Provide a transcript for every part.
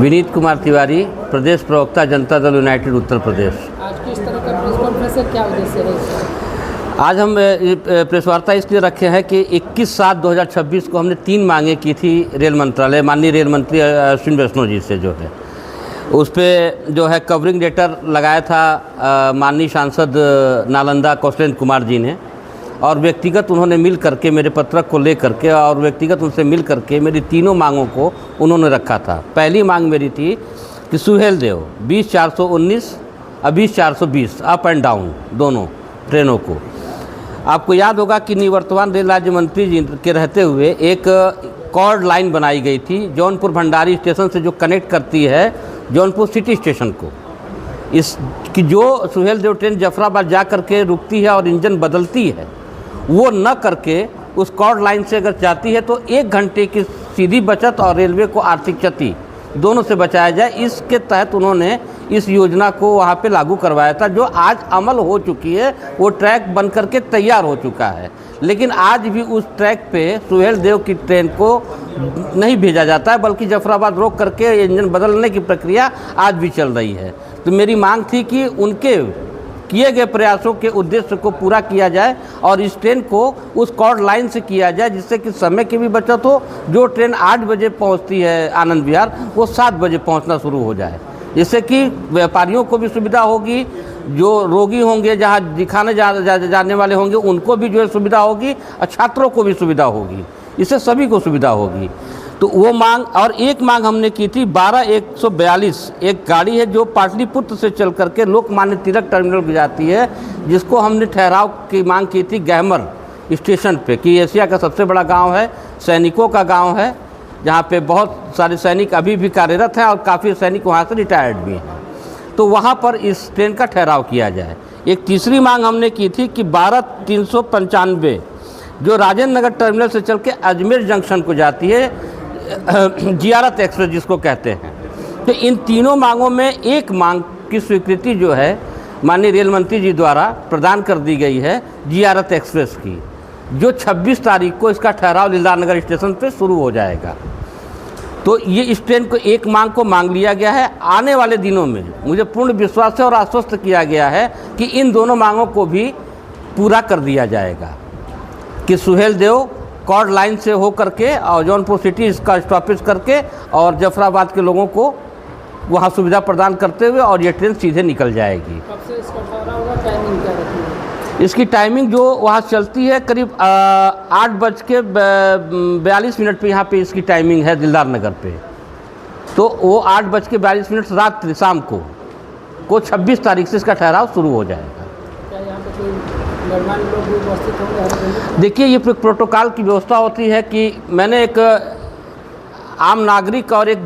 विनीत कुमार तिवारी, प्रदेश प्रवक्ता जनता दल यूनाइटेड उत्तर प्रदेश। आज किस तरह का प्रेस कॉन्फ्रेंस है, क्या उद्देश्य है इसका? आज हम प्रेस वार्ता इसलिए रखे हैं कि 21/7/2026 को हमने 3 मांगें की थी रेल मंत्रालय, माननीय रेल मंत्री अश्विनी वैष्णव जी से, जो है उस पर जो है कवरिंग लेटर लगाया था माननीय सांसद नालंदा कौशलेंद्र कुमार जी ने, और व्यक्तिगत उन्होंने मिल करके मेरे पत्रक को ले करके और व्यक्तिगत उनसे मिल करके मेरी तीनों मांगों को उन्होंने रखा था। पहली मांग मेरी थी कि सुहेलदेव 20/419 और 20/420 अप एंड डाउन दोनों ट्रेनों को। आपको याद होगा कि निवर्तमान रेल राज्य मंत्री जी के रहते हुए एक कॉर्ड लाइन बनाई गई थी जौनपुर भंडारी स्टेशन से, जो कनेक्ट करती है जौनपुर सिटी स्टेशन को। इस कि जो सुहेलदेव ट्रेन जफराबाद जा करके रुकती है और इंजन बदलती है, वो न करके उस कॉर्ड लाइन से अगर जाती है तो 1 घंटे की सीधी बचत और रेलवे को आर्थिक क्षति दोनों से बचाया जाए। इसके तहत उन्होंने इस योजना को वहाँ पे लागू करवाया था, जो आज अमल हो चुकी है। वो ट्रैक बन करके तैयार हो चुका है, लेकिन आज भी उस ट्रैक पे सुहेलदेव की ट्रेन को नहीं भेजा जाता है, बल्कि जफराबाद रोक करके इंजन बदलने की प्रक्रिया आज भी चल रही है। तो मेरी मांग थी कि उनके किए गए प्रयासों के उद्देश्य को पूरा किया जाए और इस ट्रेन को उस कॉर्ड लाइन से किया जाए, जिससे कि समय की भी बचत हो। जो ट्रेन 8 बजे पहुंचती है आनंद विहार, वो 7 बजे पहुंचना शुरू हो जाए, जिससे कि व्यापारियों को भी सुविधा होगी, जो रोगी होंगे जहां दिखाने जाने वाले होंगे उनको भी जो है सुविधा होगी, और छात्रों को भी सुविधा होगी। इससे सभी को सुविधा होगी। तो वो मांग, और एक मांग हमने की थी 12-142, एक गाड़ी है जो पाटलिपुत्र से चल करके लोकमान्य तिलक टर्मिनल को जाती है, जिसको हमने ठहराव की मांग की थी गहमर स्टेशन पे, कि एशिया का सबसे बड़ा गांव है, सैनिकों का गांव है, जहां पे बहुत सारे सैनिक अभी भी कार्यरत हैं और काफ़ी सैनिक वहां से रिटायर्ड भी हैं। तो वहां पर इस ट्रेन का ठहराव किया जाए। एक तीसरी मांग हमने की थी कि 12-395 जो राजेंद्र नगर टर्मिनल से चल के अजमेर जंक्शन को जाती है, जियारत एक्सप्रेस जिसको कहते हैं। तो इन तीनों मांगों में एक मांग की स्वीकृति जो है माननीय रेल मंत्री जी द्वारा प्रदान कर दी गई है, जियारत एक्सप्रेस की, जो 26 तारीख को इसका ठहराव दिलदार नगर स्टेशन पे शुरू हो जाएगा। तो ये इस ट्रेन को एक मांग को मांग लिया गया है। आने वाले दिनों में मुझे पूर्ण विश्वास है और आश्वस्त किया गया है कि इन दोनों मांगों को भी पूरा कर दिया जाएगा, कि सुहेलदेव कॉर्ड लाइन से हो करके और जौनपुर सिटी इसका स्टॉपेज करके और जफराबाद के लोगों को वहाँ सुविधा प्रदान करते हुए और ये ट्रेन सीधे निकल जाएगी। कब से इसका ठहराव होगा, टाइमिंग क्या रखी है? इसकी टाइमिंग जो वहाँ चलती है करीब 8:42 पे यहाँ पे इसकी टाइमिंग है दिलदार नगर पे। तो वो 8:42 रात शाम को 26 तारीख से इसका ठहराव शुरू हो जाएगा। क्या यहाँ पे कोई गणमान्य लोग भी उपस्थित होंगे? देखिए, ये प्रोटोकॉल की व्यवस्था होती है कि मैंने एक आम नागरिक और एक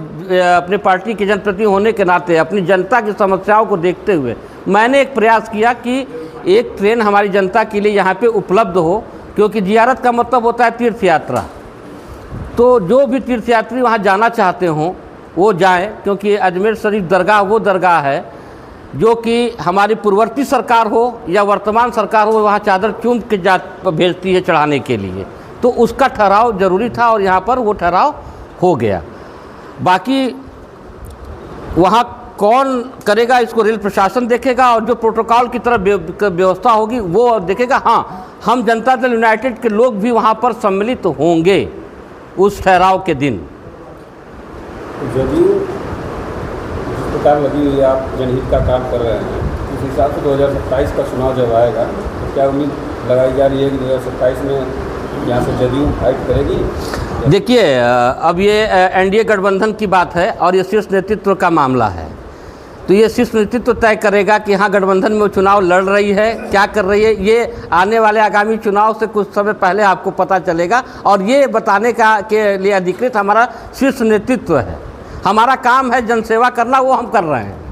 अपने पार्टी के जनप्रतिनिधि होने के नाते अपनी जनता की समस्याओं को देखते हुए मैंने एक प्रयास किया कि एक ट्रेन हमारी जनता के लिए यहाँ पे उपलब्ध हो, क्योंकि जियारत का मतलब होता है तीर्थ यात्रा। तो जो भी तीर्थयात्री वहाँ जाना चाहते हों वो जाएं, क्योंकि अजमेर शरीफ दरगाह वो दरगाह है जो कि हमारी पूर्ववर्ती सरकार हो या वर्तमान सरकार हो, वहाँ चादर चूम के भेजती है चढ़ाने के लिए। तो उसका ठहराव ज़रूरी था और यहाँ पर वो ठहराव हो गया। बाकी वहाँ कौन करेगा इसको रेल प्रशासन देखेगा, और जो प्रोटोकॉल की तरफ व्यवस्था होगी वो देखेगा। हाँ, हम जनता दल यूनाइटेड के लोग भी वहाँ पर सम्मिलित होंगे उस ठहराव के दिन। जदयू जिस प्रकार लगी हुई आप जनहित का काम कर रहे हैं, उस हिसाब से 2027 का चुनाव जब आएगा तो क्या उम्मीद लगाई जा रही है कि 2027 में यहाँ से जदयू फाइट करेगी? देखिए, अब ये एनडीए गठबंधन की बात है और ये शीर्ष नेतृत्व का मामला है। तो ये शीर्ष नेतृत्व तय करेगा कि हाँ, गठबंधन में वो चुनाव लड़ रही है, क्या कर रही है। ये आने वाले आगामी चुनाव से कुछ समय पहले आपको पता चलेगा, और ये बताने का के लिए अधिकृत हमारा शीर्ष नेतृत्व है। हमारा काम है जनसेवा करना, वो हम कर रहे हैं।